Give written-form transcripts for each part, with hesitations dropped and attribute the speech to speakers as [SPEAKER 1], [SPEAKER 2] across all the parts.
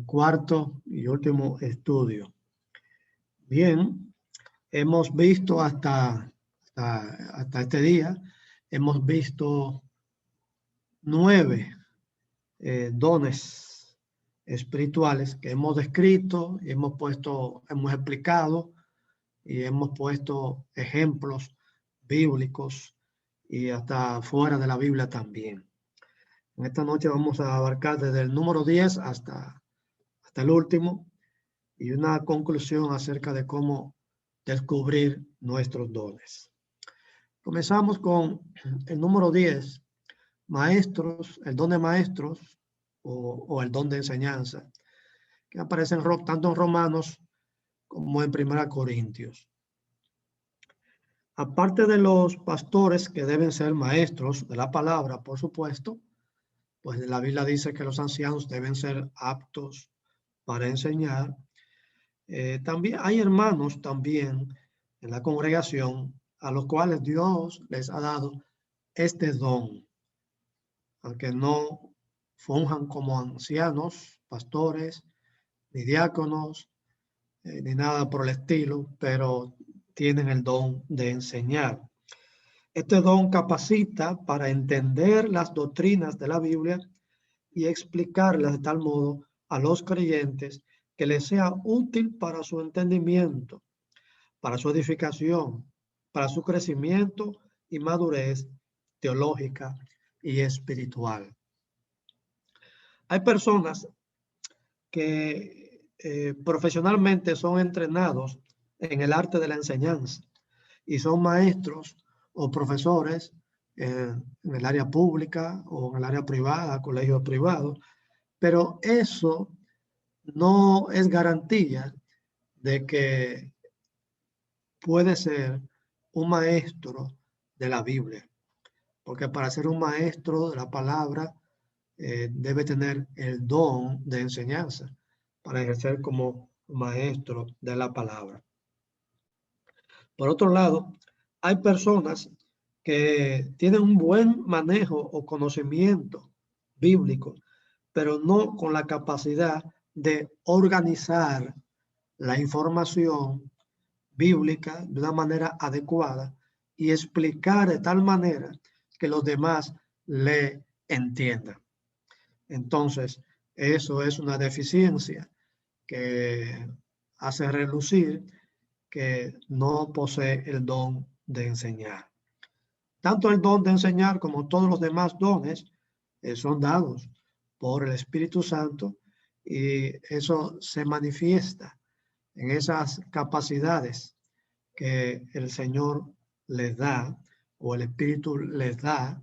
[SPEAKER 1] cuarto y último estudio. Bien, hemos visto hasta este día, hemos visto 9 dones espirituales que hemos descrito, hemos explicado y hemos puesto ejemplos bíblicos y hasta fuera de la Biblia también. En esta noche vamos a abarcar desde el número 10 hasta el último y una conclusión acerca de cómo descubrir nuestros dones. Comenzamos con el número 10, maestros, el don de maestros o el don de enseñanza, que aparece tanto en Romanos como en 1 Corintios. Aparte de los pastores que deben ser maestros de la palabra, por supuesto, pues la Biblia dice que los ancianos deben ser aptos para enseñar. También hay hermanos también en la congregación a los cuales Dios les ha dado este don, aunque no funjan como ancianos, pastores, ni diáconos, ni nada por el estilo, pero tienen el don de enseñar. Este don capacita para entender las doctrinas de la Biblia y explicarlas de tal modo a los creyentes que les sea útil para su entendimiento, para su edificación, para su crecimiento y madurez teológica y espiritual. Hay personas que profesionalmente son entrenados en el arte de la enseñanza y son maestros o profesores en el área pública o en el área privada, colegios privados, pero eso no es garantía de que puede ser un maestro de la Biblia, porque para ser un maestro de la palabra debe tener el don de enseñanza para ejercer como maestro de la palabra. Por otro lado, hay personas que tienen un buen manejo o conocimiento bíblico, pero no con la capacidad de organizar la información bíblica de una manera adecuada y explicar de tal manera que los demás le entiendan. Entonces, eso es una deficiencia que hace relucir que no posee el don de enseñar. Tanto el don de enseñar como todos los demás dones son dados por el Espíritu Santo y eso se manifiesta en esas capacidades que el Señor les da o el Espíritu les da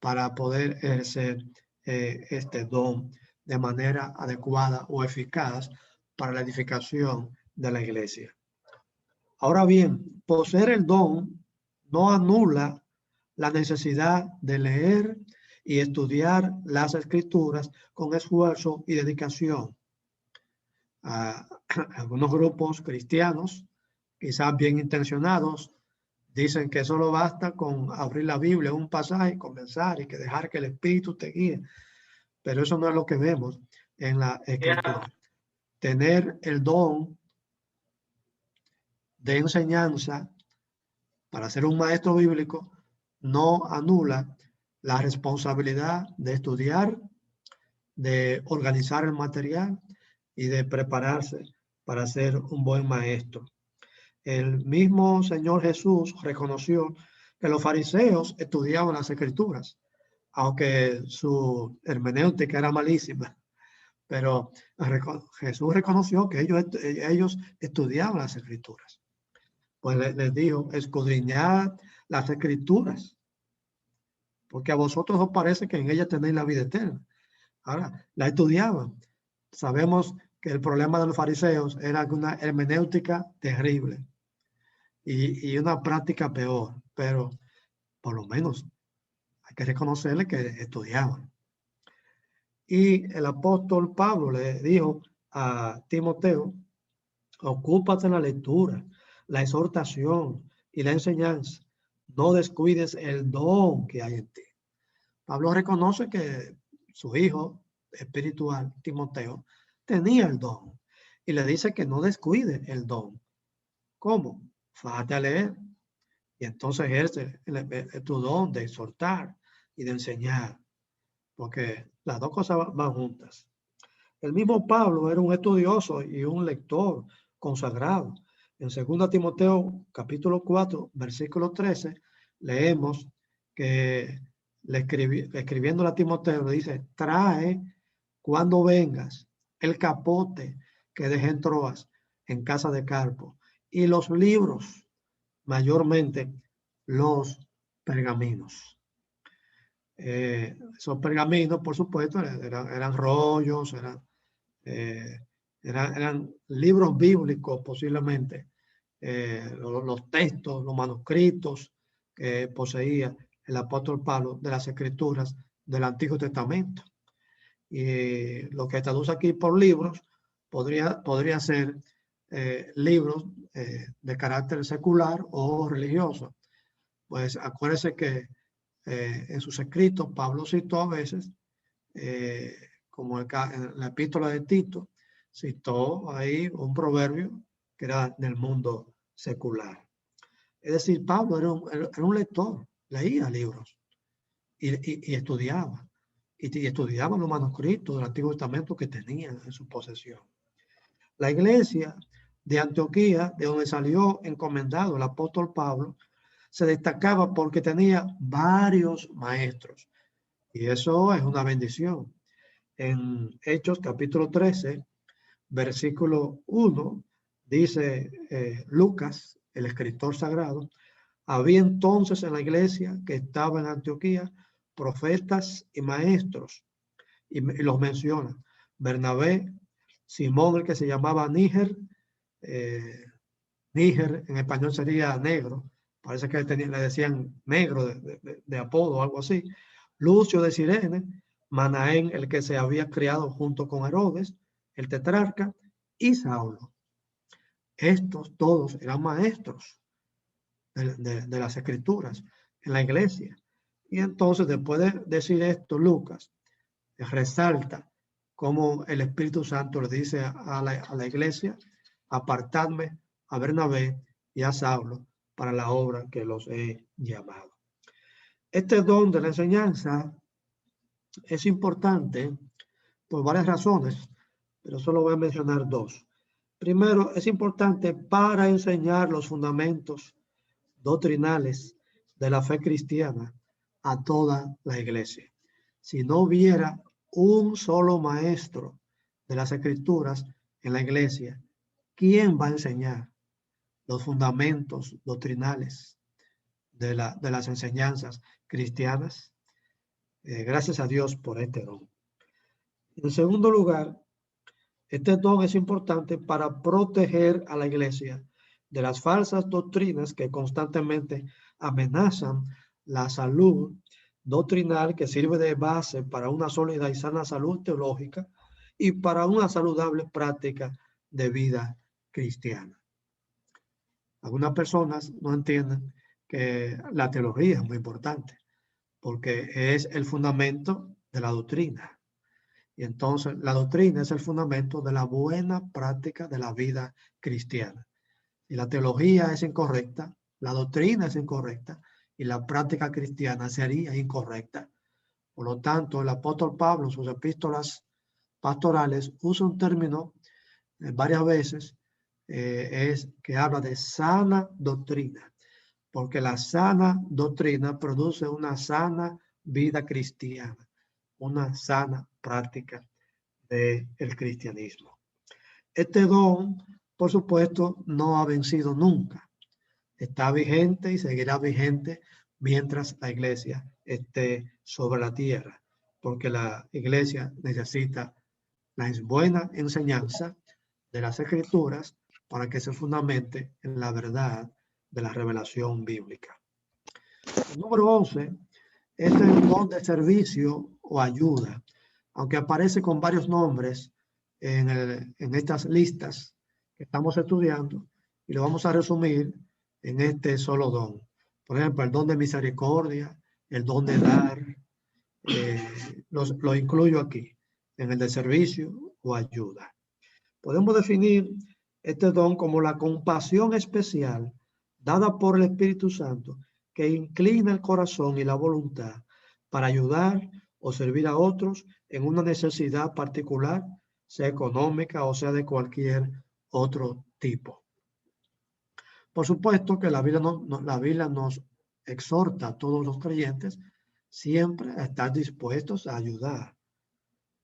[SPEAKER 1] para poder ejercer este don de manera adecuada o eficaz para la edificación de la iglesia. Ahora bien, poseer el don no anula la necesidad de leer y estudiar las escrituras con esfuerzo y dedicación. Algunos grupos cristianos, quizás bien intencionados, dicen que solo basta con abrir la Biblia, un pasaje, y comenzar y que dejar que el Espíritu te guíe. Pero eso no es lo que vemos en la Escritura. Tener el don de enseñanza para ser un maestro bíblico no anula la responsabilidad de estudiar, de organizar el material y de prepararse para ser un buen maestro. El mismo Señor Jesús reconoció que los fariseos estudiaban las Escrituras, aunque su hermenéutica era malísima, pero Jesús reconoció que ellos estudiaban las Escrituras. Pues les dijo, escudriñad las Escrituras, porque a vosotros os parece que en ellas tenéis la vida eterna. Ahora, la estudiaban. Sabemos que el problema de los fariseos era una hermenéutica terrible y una práctica peor, pero por lo menos hay que reconocerle que estudiaban. Y el apóstol Pablo le dijo a Timoteo, ocúpate en la lectura, la exhortación y la enseñanza. No descuides el don que hay en ti. Pablo reconoce que su hijo espiritual, Timoteo, tenía el don. Y le dice que no descuide el don. ¿Cómo? Fájate a leer. Y entonces ejerce tu don de exhortar y de enseñar. Porque las dos cosas van juntas. El mismo Pablo era un estudioso y un lector consagrado. En 2 Timoteo capítulo 4, versículo 13, leemos que escribiéndole a Timoteo le dice, trae cuando vengas el capote que dejé en Troas, en casa de Carpo, y los libros, mayormente los pergaminos. Esos pergaminos, por supuesto, eran rollos, eran libros bíblicos posiblemente, los textos, los manuscritos que poseía el apóstol Pablo de las escrituras del Antiguo Testamento. Y lo que traduce aquí por libros podría ser libros de carácter secular o religioso. Pues acuérdense que en sus escritos Pablo citó a veces, como en la epístola de Tito, citó ahí un proverbio que era del mundo secular. Es decir, Pablo era un lector, leía libros y estudiaba. Y estudiaba los manuscritos del Antiguo Testamento que tenía en su posesión. La iglesia de Antioquía, de donde salió encomendado el apóstol Pablo, se destacaba porque tenía varios maestros. Y eso es una bendición. En Hechos capítulo 13, versículo 1, dice Lucas, el escritor sagrado, había entonces en la iglesia que estaba en Antioquía profetas y maestros, y los menciona. Bernabé, Simón, el que se llamaba Níger, Níger en español sería negro, parece que le decían negro de apodo o algo así. Lucio de Cirene, Manaén, el que se había criado junto con Herodes, el tetrarca, y Saulo. Estos todos eran maestros de las escrituras en la iglesia. Y entonces, después de decir esto, Lucas resalta cómo el Espíritu Santo le dice a la iglesia, apartadme a Bernabé y a Saulo para la obra que los he llamado. Este don de la enseñanza es importante por varias razones, pero solo voy a mencionar dos. Primero, es importante para enseñar los fundamentos doctrinales de la fe cristiana a toda la iglesia. Si no hubiera un solo maestro de las escrituras en la iglesia, ¿quién va a enseñar los fundamentos doctrinales de las enseñanzas cristianas? Gracias a Dios por este don. En segundo lugar, este don es importante para proteger a la iglesia de las falsas doctrinas que constantemente amenazan la salud doctrinal que sirve de base para una sólida y sana salud teológica y para una saludable práctica de vida cristiana. Algunas personas no entienden que la teología es muy importante porque es el fundamento de la doctrina. Y entonces la doctrina es el fundamento de la buena práctica de la vida cristiana. Si la teología es incorrecta, la doctrina es incorrecta y la práctica cristiana sería incorrecta. Por lo tanto, el apóstol Pablo en sus epístolas pastorales usa un término varias veces, es que habla de sana doctrina, porque la sana doctrina produce una sana vida cristiana, una sana práctica del cristianismo. Este don, por supuesto, no ha vencido nunca. Está vigente y seguirá vigente mientras la iglesia esté sobre la tierra, porque la iglesia necesita la buena enseñanza de las escrituras para que se fundamente en la verdad de la revelación bíblica. El número 11 es el don de servicio o ayuda, aunque aparece con varios nombres en estas listas que estamos estudiando, y lo vamos a resumir en este solo don. Por ejemplo, el don de misericordia, el don de dar, lo incluyo aquí, en el de servicio o ayuda. Podemos definir este don como la compasión especial dada por el Espíritu Santo que inclina el corazón y la voluntad para ayudar o servir a otros en una necesidad particular, sea económica o sea de cualquier otro tipo. Por supuesto que la Biblia nos exhorta a todos los creyentes siempre a estar dispuestos a ayudar.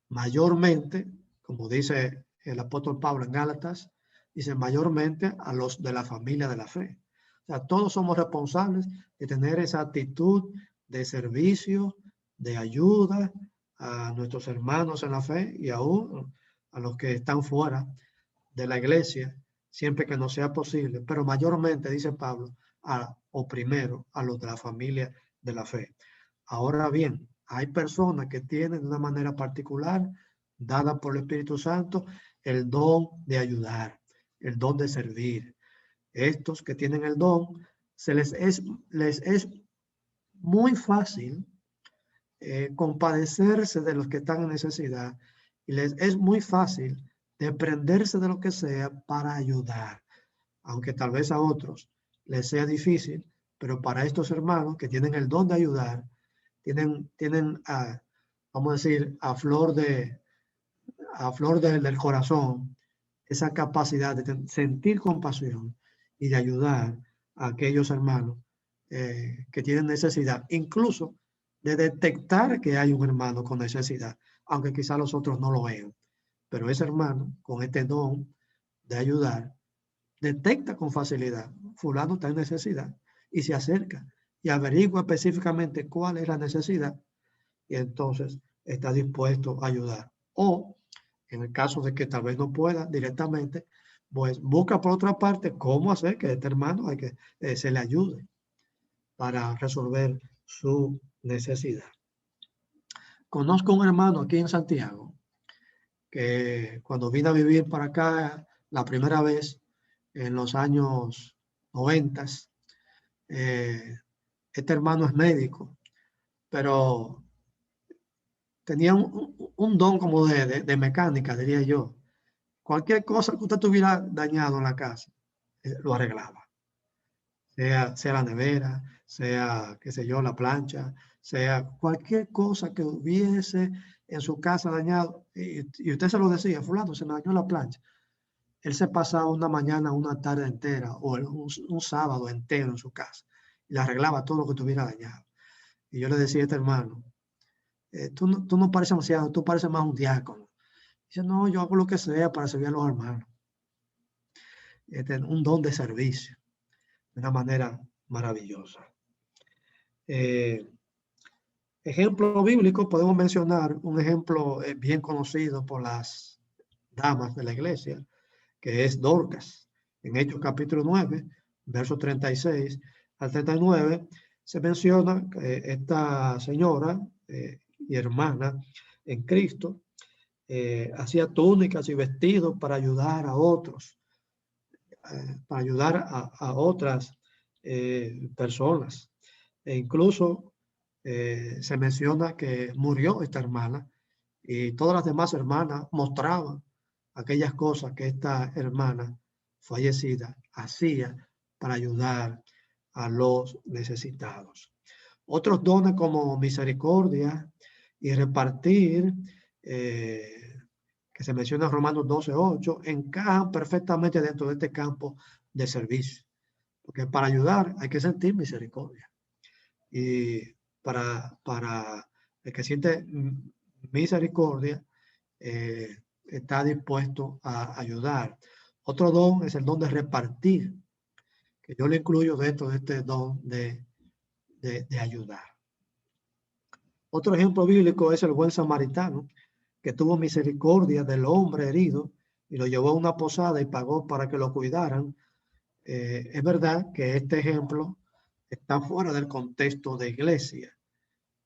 [SPEAKER 1] Mayormente, como dice el apóstol Pablo en Gálatas, dice mayormente a los de la familia de la fe. O sea, todos somos responsables de tener esa actitud de servicio, de ayuda a nuestros hermanos en la fe y aún a los que están fuera de la iglesia, siempre que no sea posible, pero mayormente, dice Pablo, o primero a los de la familia de la fe. Ahora bien, hay personas que tienen de una manera particular, dada por el Espíritu Santo, el don de ayudar, el don de servir. Estos que tienen el don, les es muy fácil compadecerse de los que están en necesidad y les es muy fácil desprenderse de lo que sea para ayudar, aunque tal vez a otros les sea difícil, pero para estos hermanos que tienen el don de ayudar, tienen vamos a decir, del corazón, esa capacidad de sentir compasión y de ayudar a aquellos hermanos que tienen necesidad, incluso de detectar que hay un hermano con necesidad, aunque quizá los otros no lo vean. Pero ese hermano, con este don de ayudar, detecta con facilidad, fulano está en necesidad, y se acerca y averigua específicamente cuál es la necesidad, y entonces está dispuesto a ayudar. O, en el caso de que tal vez no pueda directamente, pues busca por otra parte cómo hacer que este hermano se le ayude para resolver su necesidad. Conozco un hermano aquí en Santiago que cuando vine a vivir para acá la primera vez en los años 90, este hermano es médico, pero tenía un don como de mecánica, diría yo. Cualquier cosa que usted tuviera dañado en la casa, lo arreglaba. Sea la nevera, sea, qué sé yo, la plancha, sea cualquier cosa que hubiese en su casa dañado, y usted se lo decía, fulano, se me dañó la plancha. Él se pasaba una mañana, una tarde entera, o un sábado entero en su casa, y le arreglaba todo lo que tuviera dañado. Y yo le decía a este hermano, tú no pareces anciano, tú pareces más un diácono. Dice, no, yo hago lo que sea para servir a los hermanos. Un don de servicio, de una manera maravillosa. Ejemplo bíblico, podemos mencionar un ejemplo bien conocido por las damas de la iglesia, que es Dorcas. En Hechos capítulo 9, versos 36 al 39, se menciona que esta señora y hermana en Cristo hacía túnicas y vestidos para ayudar a otros, para ayudar a otras personas. E incluso se menciona que murió esta hermana y todas las demás hermanas mostraban aquellas cosas que esta hermana fallecida hacía para ayudar a los necesitados. Otros dones como misericordia y repartir, que se menciona en Romanos 12:8, encajan perfectamente dentro de este campo de servicio. Porque para ayudar hay que sentir misericordia. Y para el que siente misericordia, está dispuesto a ayudar. Otro don es el don de repartir, que yo lo incluyo dentro de este don de ayudar. Otro ejemplo bíblico es el buen samaritano, que tuvo misericordia del hombre herido y lo llevó a una posada y pagó para que lo cuidaran. Es verdad que este ejemplo está fuera del contexto de iglesia,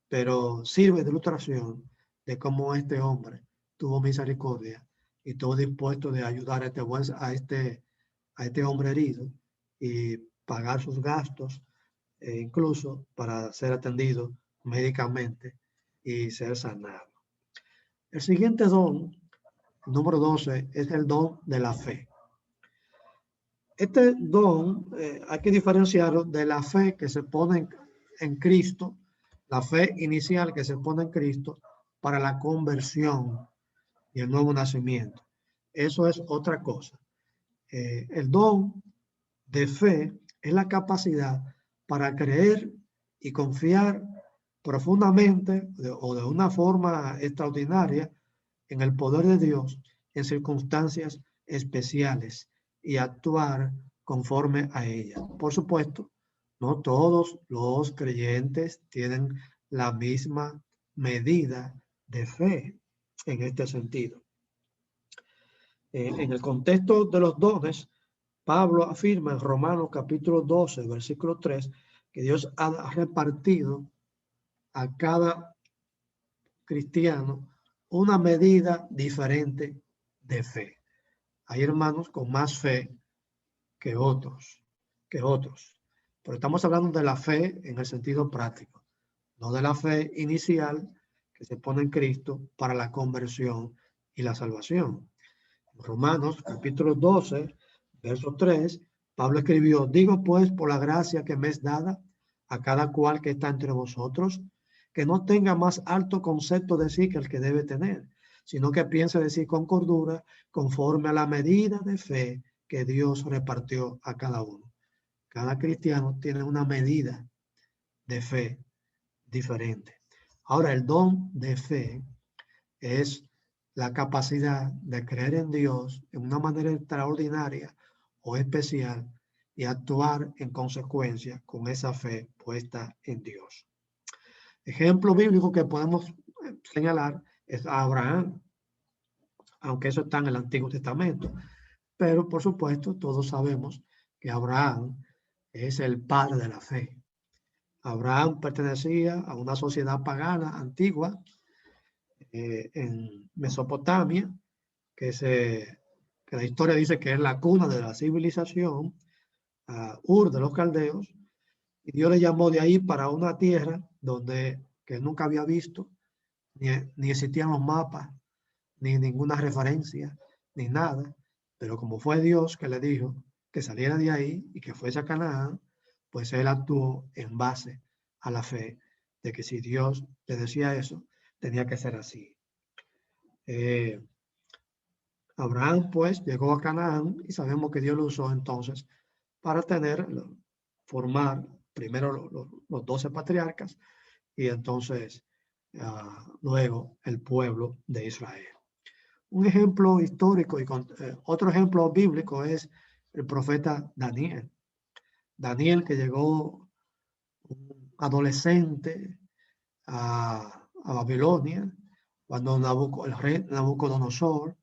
[SPEAKER 1] pero sirve de ilustración de cómo este hombre tuvo misericordia y estuvo dispuesto de ayudar a este hombre herido y pagar sus gastos, incluso para ser atendido médicamente y ser sanado. El siguiente don El número 12 es el don de la fe. Este don hay que diferenciarlo de la fe que se pone en Cristo, la fe inicial que se pone en Cristo para la conversión y el nuevo nacimiento. Eso es otra cosa. El don de fe es la capacidad para creer y confiar profundamente o de una forma extraordinaria en el poder de Dios en circunstancias especiales y actuar conforme a ella. Por supuesto, no todos los creyentes tienen la misma medida de fe en este sentido. En el contexto de los dones, Pablo afirma en Romanos capítulo 12, versículo 3, que Dios ha repartido a cada cristiano una medida diferente de fe. Hay hermanos con más fe que otros, Pero estamos hablando de la fe en el sentido práctico, no de la fe inicial que se pone en Cristo para la conversión y la salvación. Romanos capítulo 12, verso 3, Pablo escribió: digo pues por la gracia que me es dada a cada cual que está entre vosotros, que no tenga más alto concepto de sí que el que debe tener, sino que piense de sí con cordura, conforme a la medida de fe que Dios repartió a cada uno. Cada cristiano tiene una medida de fe diferente. Ahora, el don de fe es la capacidad de creer en Dios en una manera extraordinaria o especial y actuar en consecuencia con esa fe puesta en Dios. Ejemplo bíblico que podemos señalar es Abraham, aunque eso está en el Antiguo Testamento. Pero, por supuesto, todos sabemos que Abraham es el padre de la fe. Abraham pertenecía a una sociedad pagana antigua en Mesopotamia, que la historia dice que es la cuna de la civilización, Ur de los Caldeos, y Dios le llamó de ahí para una tierra que nunca había visto, ni existían los mapas, ni ninguna referencia, ni nada. Pero como fue Dios que le dijo que saliera de ahí y que fuese a Canaán, pues él actuó en base a la fe de que si Dios le decía eso, tenía que ser así. Abraham pues llegó a Canaán y sabemos que Dios lo usó entonces para formar primero los 12 patriarcas y entonces luego el pueblo de Israel. Un ejemplo histórico y otro ejemplo bíblico es el profeta Daniel. Daniel, que llegó un adolescente a Babilonia cuando el rey Nabucodonosor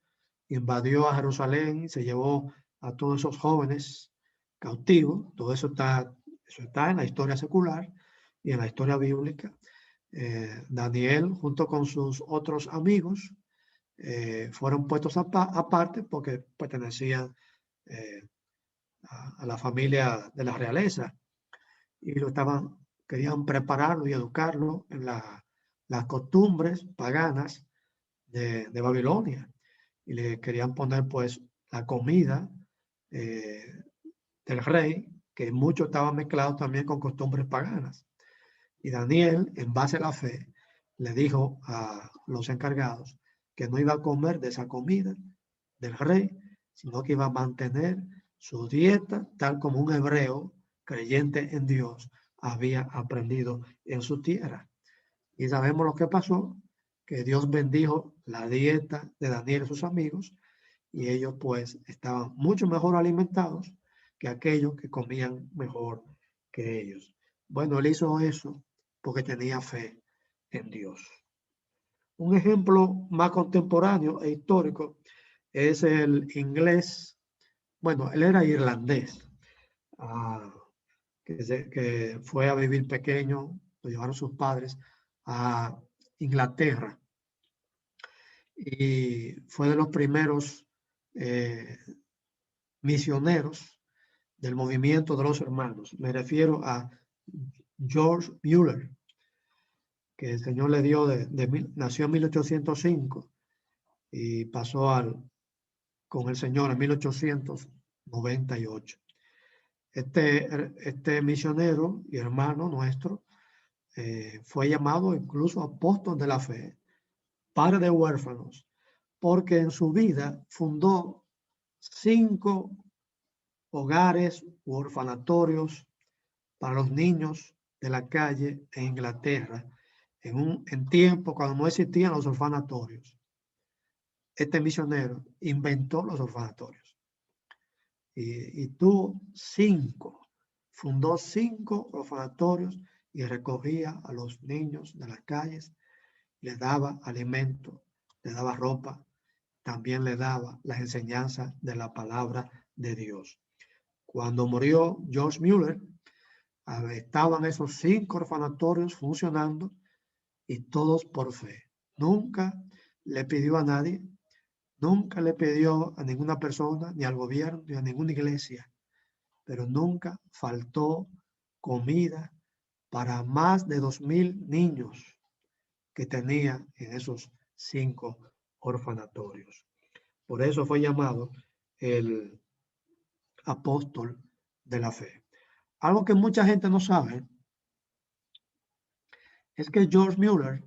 [SPEAKER 1] invadió a Jerusalén y se llevó a todos esos jóvenes cautivos. Todo eso está en la historia secular y en la historia bíblica. Daniel, junto con sus otros amigos, fueron puestos aparte porque pertenecían a la familia de la realeza y querían prepararlo y educarlo en las costumbres paganas de Babilonia y le querían poner pues la comida del rey, que mucho estaba mezclado también con costumbres paganas. Y Daniel, en base a la fe, le dijo a los encargados que no iba a comer de esa comida del rey, sino que iba a mantener su dieta tal como un hebreo creyente en Dios había aprendido en su tierra. Y sabemos lo que pasó, que Dios bendijo la dieta de Daniel y sus amigos, y ellos pues estaban mucho mejor alimentados que aquellos que comían mejor que ellos. Bueno, él hizo eso porque tenía fe en Dios. Un ejemplo más contemporáneo e histórico es el inglés. Bueno, él era irlandés, que fue a vivir pequeño, lo llevaron sus padres a Inglaterra y fue de los primeros misioneros del movimiento de los hermanos. Me refiero a George Mueller, que el Señor le dio nació en 1805 y pasó con el Señor en 1898. Este misionero y hermano nuestro fue llamado incluso apóstol de la fe, padre de huérfanos, porque en su vida fundó 5 hogares u orfanatorios para los niños de la calle en Inglaterra, en tiempo cuando no existían los orfanatorios. Este misionero inventó los orfanatorios y fundó 5 orfanatorios y recogía a los niños de las calles, les daba alimento, les daba ropa, también le daba la enseñanza de la palabra de Dios. Cuando murió George Mueller, estaban esos 5 orfanatorios funcionando y todos por fe. Nunca le pidió a nadie, nunca le pidió a ninguna persona, ni al gobierno, ni a ninguna iglesia, pero nunca faltó comida para más de 2,000 niños que tenía en esos 5 orfanatorios. Por eso fue llamado el apóstol de la fe. Algo que mucha gente no sabe es que George Mueller,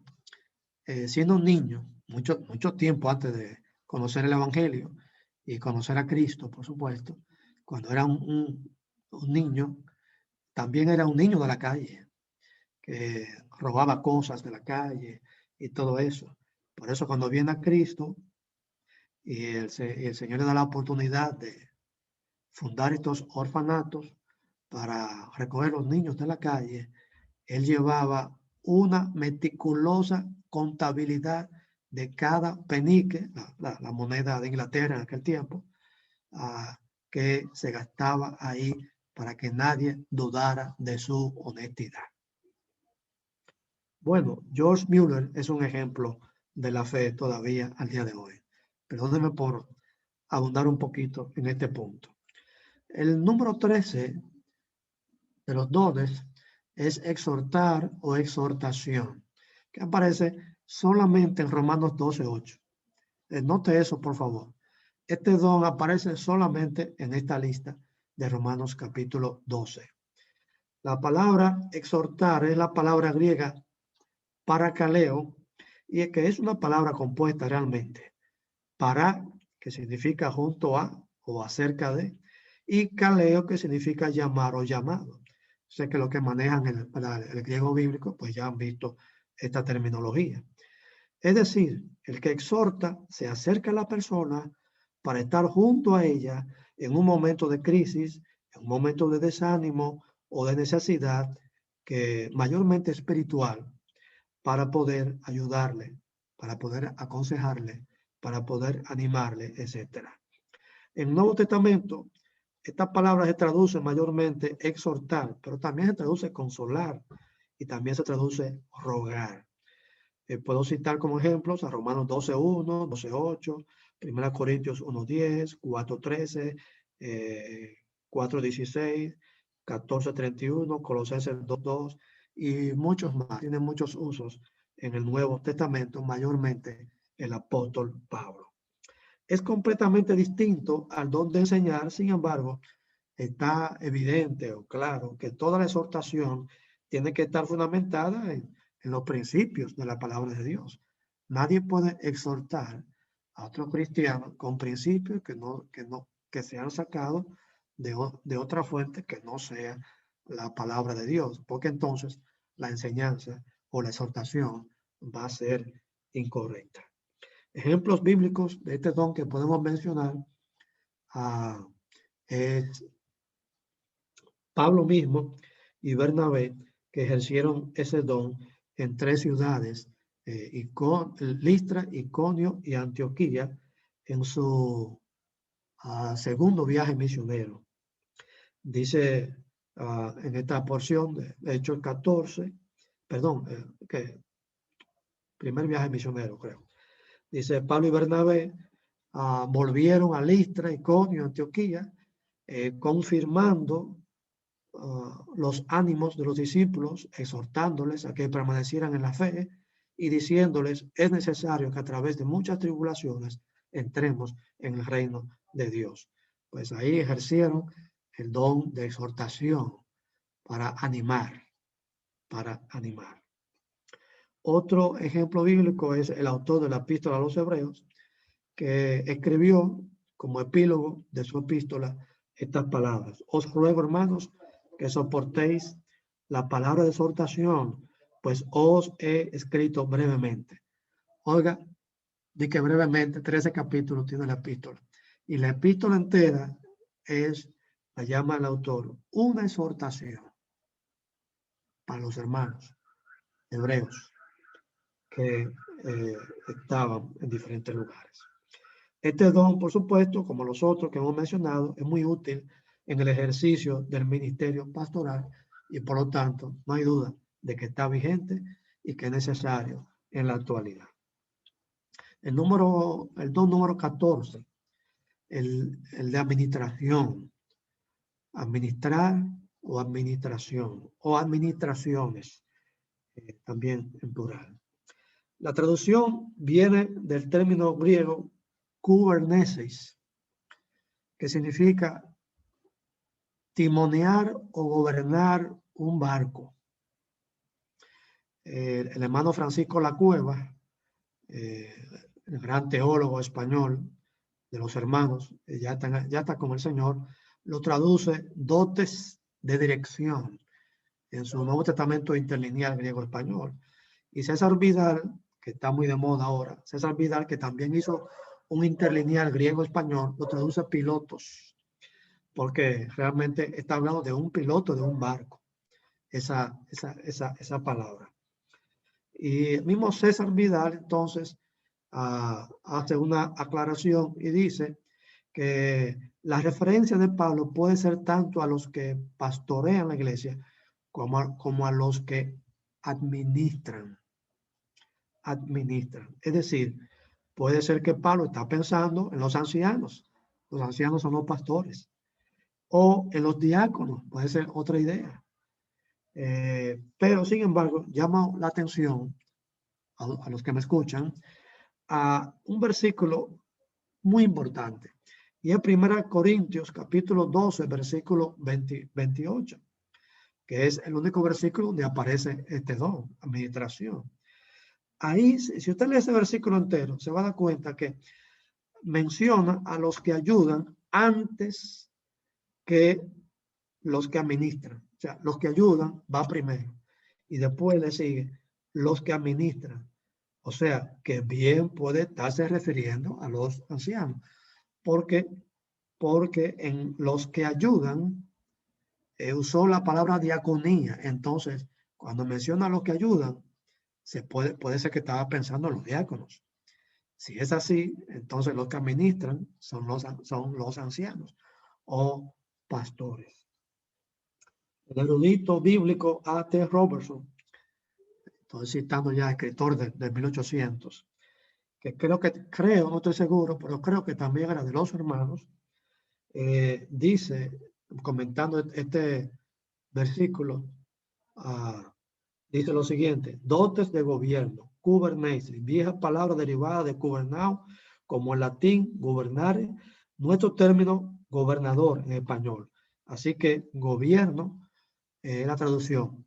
[SPEAKER 1] siendo un niño, mucho tiempo antes de conocer el Evangelio y conocer a Cristo, por supuesto, cuando era un niño, también era un niño de la calle, que robaba cosas de la calle y todo eso. Por eso cuando viene a Cristo y el Señor le da la oportunidad de fundar estos orfanatos para recoger los niños de la calle, él llevaba una meticulosa contabilidad de cada penique, la moneda de Inglaterra en aquel tiempo, que se gastaba ahí para que nadie dudara de su honestidad. Bueno, George Mueller es un ejemplo de la fe todavía al día de hoy. Perdónenme por abundar un poquito en este punto. El número 13 de los dones es exhortar o exhortación, que aparece solamente en Romanos 12:8. Note eso, por favor. Este don aparece solamente en esta lista de Romanos capítulo 12. La palabra exhortar es la palabra griega parakaleo, y es que es una palabra compuesta realmente. Para, que significa junto a o acerca de, y kaleo, que significa llamar o llamado. Sé que los que manejan el griego bíblico, pues ya han visto esta terminología. Es decir, el que exhorta se acerca a la persona para estar junto a ella en un momento de crisis, en un momento de desánimo o de necesidad, que mayormente espiritual, para poder ayudarle, para poder aconsejarle, para poder animarle, etc. En el Nuevo Testamento, esta palabra se traduce mayormente exhortar, pero también se traduce consolar y también se traduce rogar. Puedo citar como ejemplos a Romanos 12:1, 12:8, 1 Corintios 1:10, 4:13, 4:16, 14:31, Colosenses 2:2 y muchos más. Tienen muchos usos en el Nuevo Testamento, mayormente el apóstol Pablo. Es completamente distinto al don de enseñar, sin embargo, está evidente o claro que toda la exhortación tiene que estar fundamentada en los principios de la palabra de Dios. Nadie puede exhortar a otro cristiano con principios que sean sacados de otra fuente que no sea la palabra de Dios, porque entonces la enseñanza o la exhortación va a ser incorrecta. Ejemplos bíblicos de este don que podemos mencionar es Pablo mismo y Bernabé, que ejercieron ese don en 3 ciudades, Listra, Iconio y Antioquía, en su segundo viaje misionero. Dice en esta porción de Hechos 14, perdón, primer viaje misionero, creo. Dice, Pablo y Bernabé volvieron a Listra, Iconio, Antioquía, confirmando los ánimos de los discípulos, exhortándoles a que permanecieran en la fe y diciéndoles, es necesario que a través de muchas tribulaciones entremos en el reino de Dios. Pues ahí ejercieron el don de exhortación para animar, para animar. Otro ejemplo bíblico es el autor de la epístola a los Hebreos, que escribió como epílogo de su epístola estas palabras. Os ruego, hermanos, que soportéis la palabra de exhortación, pues os he escrito brevemente. Oiga, di que brevemente 13 capítulos tiene la epístola. Y la epístola entera es, la llama el autor, una exhortación para los hermanos hebreos que estaban en diferentes lugares. Este don, por supuesto, como los otros que hemos mencionado, es muy útil en el ejercicio del ministerio pastoral y por lo tanto no hay duda de que está vigente y que es necesario en la actualidad. El don número 14, el de administración, administrar o administración o administraciones, también en plural. La traducción viene del término griego kubernesis, que significa timonear o gobernar un barco. El hermano Francisco Lacueva, el gran teólogo español de los hermanos, ya está con el Señor, lo traduce dotes de dirección en su Nuevo Testamento interlineal griego-español. Y César Vidal, que está muy de moda ahora, César Vidal, que también hizo un interlineal griego-español, lo traduce pilotos, porque realmente está hablando de un piloto de un barco, esa palabra. Y el mismo César Vidal entonces hace una aclaración y dice que la referencia de Pablo puede ser tanto a los que pastorean la iglesia como a los que administran. Es decir, puede ser que Pablo está pensando en los ancianos. Los ancianos son los pastores. O en los diáconos, puede ser otra idea. Pero, sin embargo, llama la atención a los que me escuchan a un versículo muy importante. Y es 1 Corintios capítulo 12, versículo 28, que es el único versículo donde aparece este don, administración. Ahí, si usted lee ese versículo entero, se va a dar cuenta que menciona a los que ayudan antes que los que administran. O sea, los que ayudan va primero y después le sigue los que administran. O sea, que bien puede estarse refiriendo a los ancianos. Porque en los que ayudan usó la palabra diaconía. Entonces, cuando menciona a los que ayudan, puede ser que estaba pensando en los diáconos. Si es así, entonces los que administran son los ancianos o pastores. El erudito bíblico A.T. Robertson, estoy citando ya escritor de 1800, que creo, no estoy seguro, pero creo que también era de los hermanos, dice, comentando este versículo, dice lo siguiente: dotes de gobierno, kubernesis, vieja palabra derivada de gubernao, como en latín gubernare, nuestro término gobernador en español. Así que gobierno es la traducción.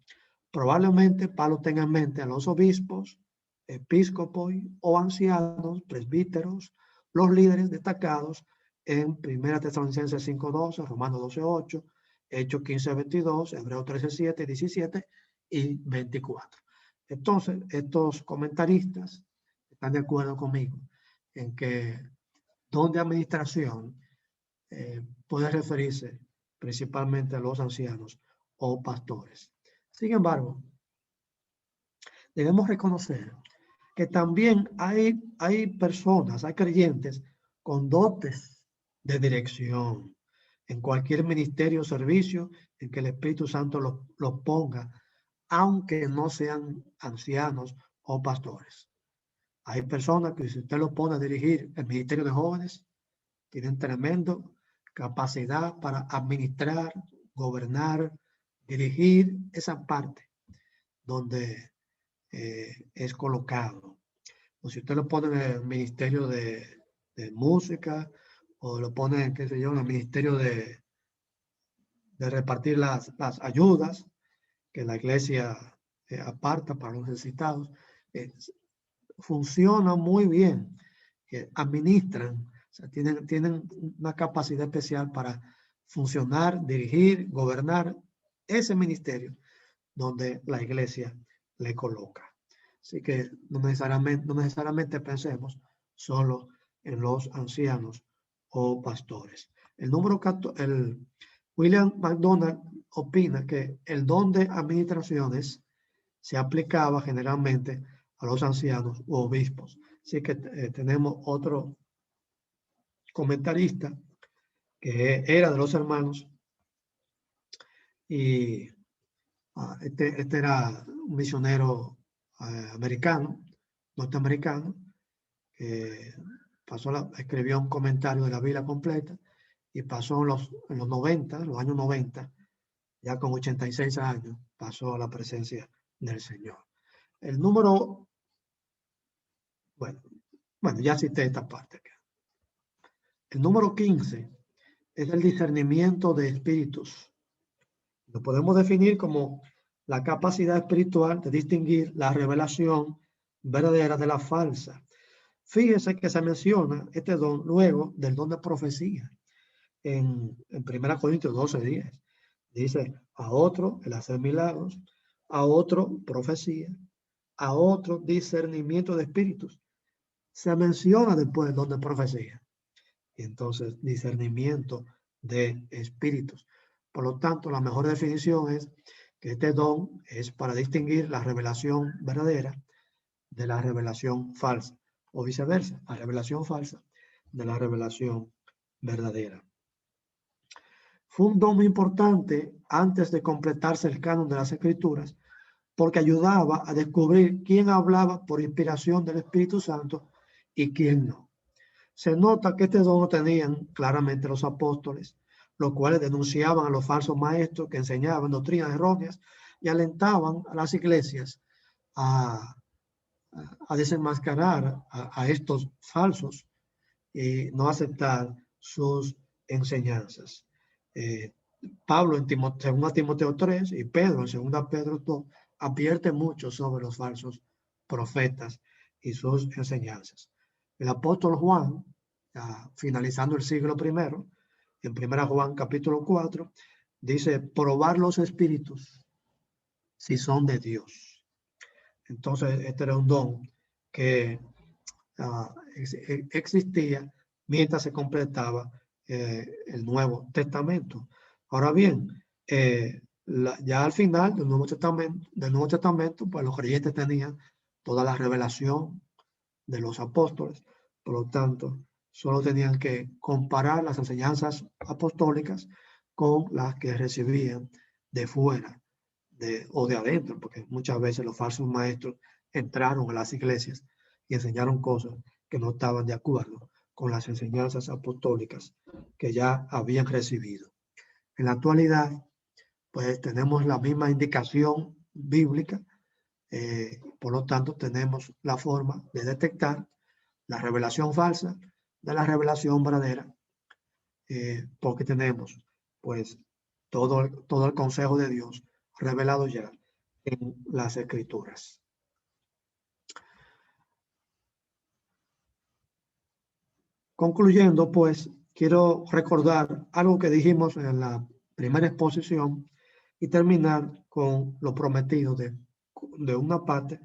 [SPEAKER 1] Probablemente Pablo tenga en mente a los obispos, episcopos o ancianos, presbíteros, los líderes destacados en 1 Tesalonicenses 5:12, Romanos 12:8, Hechos 15:22, Hebreos 13:7, 17 y 24. Entonces, estos comentaristas están de acuerdo conmigo en que don de administración puede referirse principalmente a los ancianos o pastores. Sin embargo, debemos reconocer que también hay personas, hay creyentes con dotes de dirección en cualquier ministerio o servicio en que el Espíritu Santo los ponga, aunque no sean ancianos o pastores. Hay personas que si usted los pone a dirigir el ministerio de jóvenes, tienen tremenda capacidad para administrar, gobernar, dirigir esa parte donde es colocado. O si usted lo pone en el ministerio de música, o lo pone, qué sé yo, en el ministerio de repartir las ayudas que la iglesia aparta para los necesitados, funciona muy bien, administran, o sea, tienen una capacidad especial para funcionar, dirigir, gobernar ese ministerio donde la iglesia le coloca. Así que no necesariamente pensemos solo en los ancianos o pastores. William MacDonald opina que el don de administraciones se aplicaba generalmente a los ancianos u obispos. Así que tenemos otro comentarista que era de los hermanos y este era un misionero americano, norteamericano, que escribió un comentario de la Biblia completa y pasó en los 90, los años 90, ya con 86 años, pasó a la presencia del Señor. El número, bueno, ya cité esta parte acá. El número 15 es el discernimiento de espíritus. Lo podemos definir como la capacidad espiritual de distinguir la revelación verdadera de la falsa. Fíjese que se menciona este don luego del don de profecía en 1 Corintios 12:10. Dice, a otro el hacer milagros, a otro profecía, a otro discernimiento de espíritus. Se menciona después el don de profecía. Y entonces discernimiento de espíritus. Por lo tanto, la mejor definición es que este don es para distinguir la revelación verdadera de la revelación falsa, o viceversa, la revelación falsa de la revelación verdadera. Fue un don muy importante antes de completarse el canon de las Escrituras, porque ayudaba a descubrir quién hablaba por inspiración del Espíritu Santo y quién no. Se nota que este don lo tenían claramente los apóstoles, los cuales denunciaban a los falsos maestros que enseñaban doctrinas erróneas y alentaban a las iglesias a desenmascarar a estos falsos y no aceptar sus enseñanzas. Pablo en 2 Timoteo 3 y Pedro en 2 Pedro 2 advierte mucho sobre los falsos profetas y sus enseñanzas. El apóstol Juan, finalizando el siglo I, en 1 Juan capítulo 4, dice, probar los espíritus si son de Dios. Entonces, este era un don que existía mientras se completaba el Nuevo Testamento. Ahora bien, ya al final del Nuevo Testamento, pues los creyentes tenían toda la revelación de los apóstoles, por lo tanto, solo tenían que comparar las enseñanzas apostólicas con las que recibían de fuera o de adentro, porque muchas veces los falsos maestros entraron a las iglesias y enseñaron cosas que no estaban de acuerdo con las enseñanzas apostólicas que ya habían recibido. En la actualidad, pues tenemos la misma indicación bíblica, por lo tanto tenemos la forma de detectar la revelación falsa de la revelación verdadera, porque tenemos pues todo el consejo de Dios revelado ya en las Escrituras. Concluyendo, pues, quiero recordar algo que dijimos en la primera exposición y terminar con lo prometido de una parte,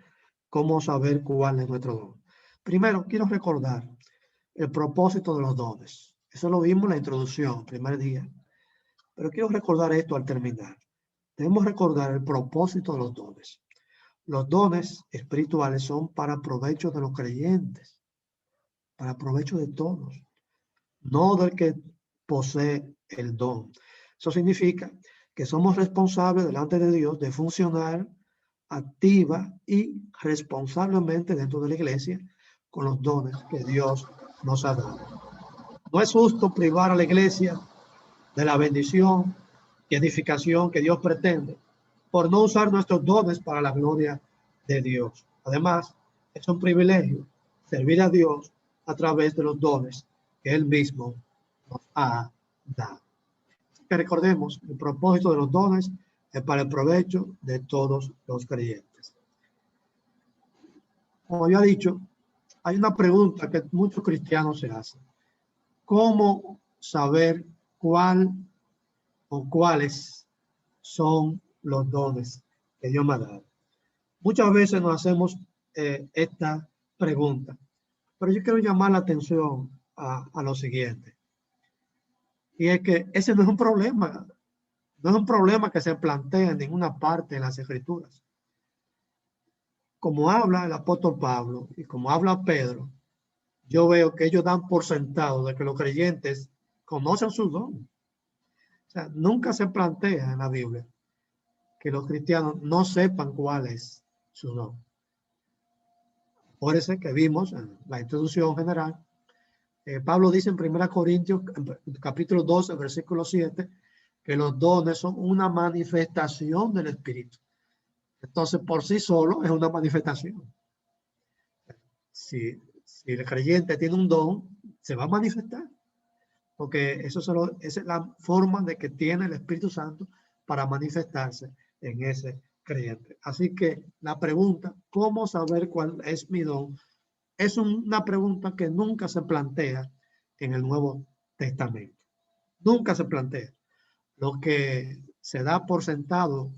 [SPEAKER 1] cómo saber cuál es nuestro don. Primero, quiero recordar el propósito de los dones. Eso lo vimos en la introducción, primer día. Pero quiero recordar esto al terminar. Debemos recordar el propósito de los dones. Los dones espirituales son para provecho de los creyentes, para provecho de todos, no del que posee el don. Eso significa que somos responsables delante de Dios de funcionar activa y responsablemente dentro de la iglesia con los dones que Dios nos ha dado. No es justo privar a la iglesia de la bendición y edificación que Dios pretende por no usar nuestros dones para la gloria de Dios. Además, es un privilegio servir a Dios a través de los dones que Él mismo nos ha dado. Que recordemos, el propósito de los dones es para el provecho de todos los creyentes. Como ya he dicho, hay una pregunta que muchos cristianos se hacen. ¿Cómo saber cuál o cuáles son los dones que Dios me ha dado? Muchas veces nos hacemos esta pregunta, pero yo quiero llamar la atención a lo siguiente. Y es que ese no es un problema. No es un problema que se plantea en ninguna parte de las Escrituras. Como habla el apóstol Pablo y como habla Pedro, yo veo que ellos dan por sentado de que los creyentes conocen sus dones. O sea, nunca se plantea en la Biblia que los cristianos no sepan cuál es su don. Por eso que vimos en la introducción general, Pablo dice en 1 Corintios, capítulo 12, versículo 7, que los dones son una manifestación del Espíritu. Entonces, por sí solo es una manifestación. Si el creyente tiene un don, se va a manifestar. Porque esa es la forma de que tiene el Espíritu Santo para manifestarse en ese creyente. Así que la pregunta, ¿cómo saber cuál es mi don? Es una pregunta que nunca se plantea en el Nuevo Testamento. Nunca se plantea. Lo que se da por sentado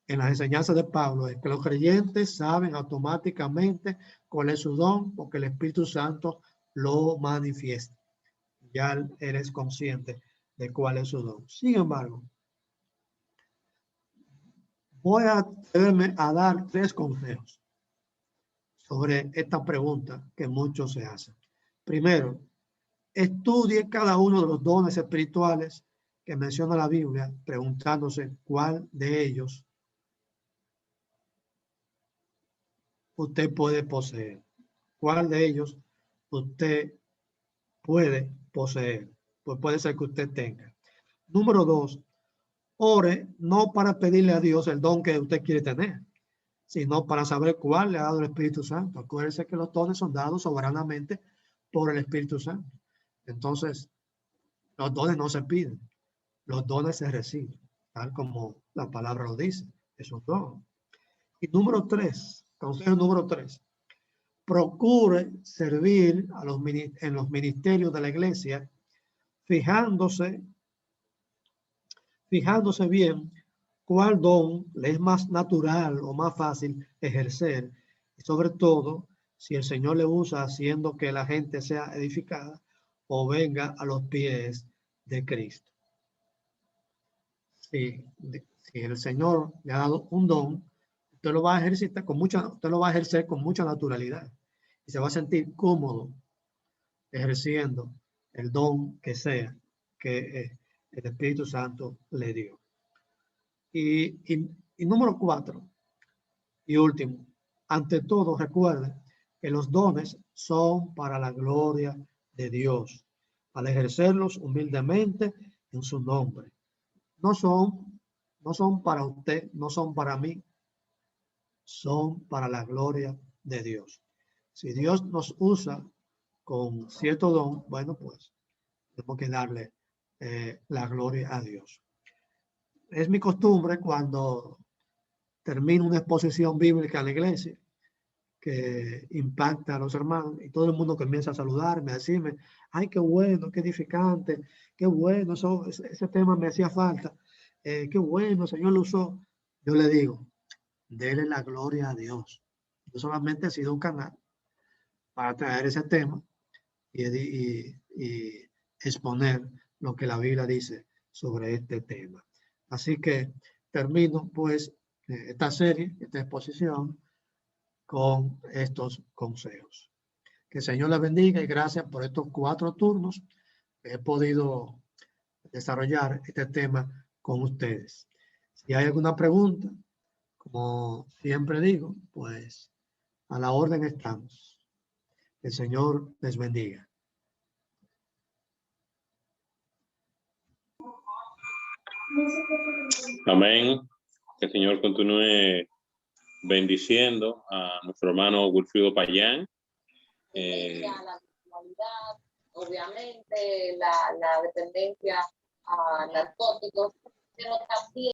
[SPEAKER 1] en las enseñanzas de Pablo es que los creyentes saben automáticamente cuál es su don porque el Espíritu Santo lo manifiesta. Ya eres consciente de cuál es su don. Sin embargo, voy a atreverme a dar 3 consejos sobre esta pregunta que muchos se hacen. Primero, estudie cada uno de los dones espirituales que menciona la Biblia, preguntándose cuál de ellos usted puede poseer. ¿Cuál de ellos usted puede poseer? Pues puede ser que usted tenga. Número 2, ore no para pedirle a Dios el don que usted quiere tener, sino para saber cuál le ha dado el Espíritu Santo. Acuérdense que los dones son dados soberanamente por el Espíritu Santo. Entonces, los dones no se piden, los dones se reciben, tal como la palabra lo dice, es un don. Y número 3, consejo número 3, procure servir en los ministerios de la iglesia, fijándose bien cuál don le es más natural o más fácil ejercer, y sobre todo si el Señor le usa haciendo que la gente sea edificada o venga a los pies de Cristo. Si el Señor le ha dado un don, usted lo va a ejercer con mucha naturalidad y se va a sentir cómodo ejerciendo el don que sea que el Espíritu Santo le dio. Y número 4 y último, ante todo recuerde que los dones son para la gloria de Dios, al ejercerlos humildemente en su nombre. No son para usted, no son para mí, son para la gloria de Dios. Si Dios nos usa con cierto don, bueno, pues tenemos que darle la gloria a Dios. Es mi costumbre cuando termino una exposición bíblica en la iglesia que impacta a los hermanos y todo el mundo comienza a saludarme, a decirme, ay, qué bueno, qué edificante, qué bueno, ese tema me hacía falta, qué bueno, el Señor lo usó. Yo le digo, dele la gloria a Dios. Yo solamente he sido un canal para traer ese tema y exponer lo que la Biblia dice sobre este tema. Así que termino pues esta serie, esta exposición con estos consejos. Que el Señor les bendiga y gracias por estos 4 turnos que he podido desarrollar este tema con ustedes. Si hay alguna pregunta, como siempre digo, pues a la orden estamos. El Señor les bendiga.
[SPEAKER 2] Amén. Que el Señor continúe bendiciendo a nuestro hermano Wilfrido Payán.
[SPEAKER 3] La sexualidad, obviamente, la dependencia a narcóticos, pero también